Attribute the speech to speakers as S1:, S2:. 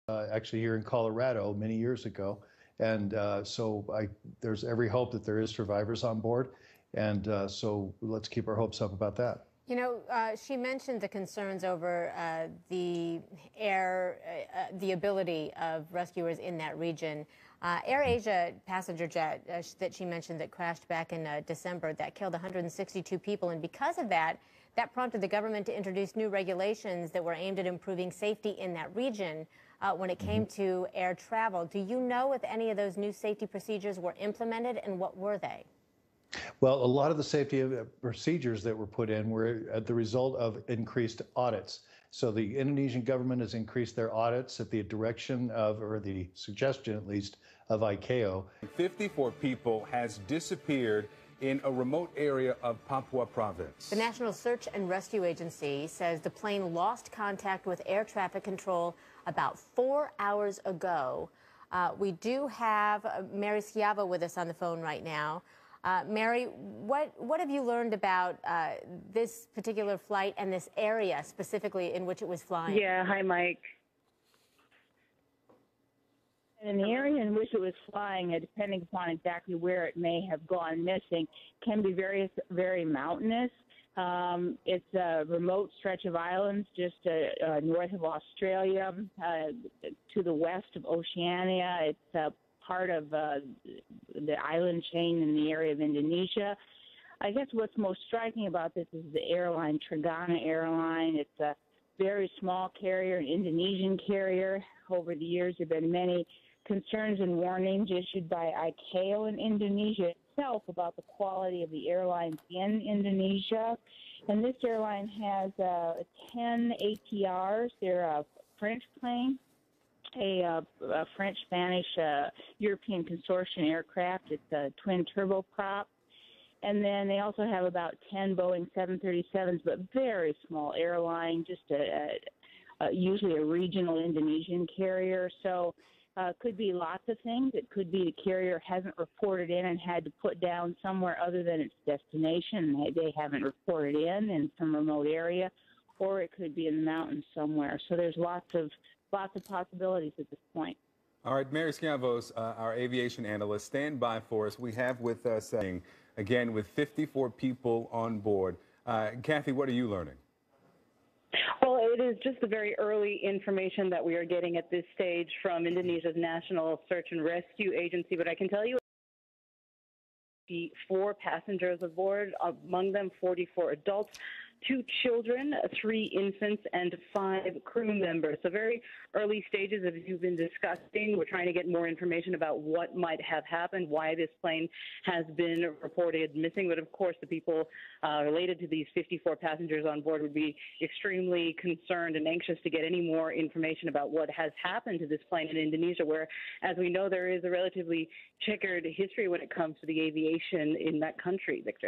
S1: actually here in Colorado many years ago. And there's every hope that there is survivors on board. And so let's keep our hopes up about that.
S2: You know, she mentioned the concerns over the the ability of rescuers in that region. AirAsia passenger jet that she mentioned that crashed back in December that killed 162 people. And because of that, that prompted the government to introduce new regulations that were aimed at improving safety in that region when it came to air travel. Do you know if any of those new safety procedures were implemented, and what were they?
S1: Well, a lot of the safety procedures that were put in were the result of increased audits. So the Indonesian government has increased their audits at the direction of, or the suggestion at least, of ICAO.
S3: 54 people has disappeared in a remote area of Papua province.
S2: The National Search and Rescue Agency says the plane lost contact with air traffic control about 4 hours ago. We do have Mary Schiavo with us on the phone right now. Mary, what have you learned about this particular flight and this area specifically in which it was flying?
S4: Yeah, hi, Mike. In the area in which it was flying, depending upon exactly where it may have gone missing, can be very mountainous. It's a remote stretch of islands just north of Australia, to the west of Oceania. It's part of the island chain in the area of Indonesia. I guess what's most striking about this is the airline, Trigana Airline. It's a very small carrier, an Indonesian carrier. Over the years, there have been many concerns and warnings issued by ICAO in Indonesia itself about the quality of the airlines in Indonesia. And this airline has 10 ATRs. They're a French plane, a French-Spanish European consortium aircraft. It's a twin turboprop. And then they also have about 10 Boeing 737s, but very small airline, just usually a regional Indonesian carrier. So could be lots of things. It could be the carrier hasn't reported in and had to put down somewhere other than its destination. They haven't reported in some remote area, or it could be in the mountains somewhere. So there's lots of possibilities at this point.
S3: All right, Mary Schiavos, our aviation analyst, stand by for us. We have with us, again, with 54 people on board. Kathy, what are you learning?
S5: Well, it is just the very early information that we are getting at this stage from Indonesia's National Search and Rescue Agency, but I can tell you the 4 passengers aboard, among them 44 adults, 2 children, 3 infants, and 5 crew members. So very early stages, as you've been discussing. We're trying to get more information about what might have happened, why this plane has been reported missing. But of course, the people related to these 54 passengers on board would be extremely concerned and anxious to get any more information about what has happened to this plane in Indonesia, where, as we know, there is a relatively checkered history when it comes to the aviation in that country, Victor.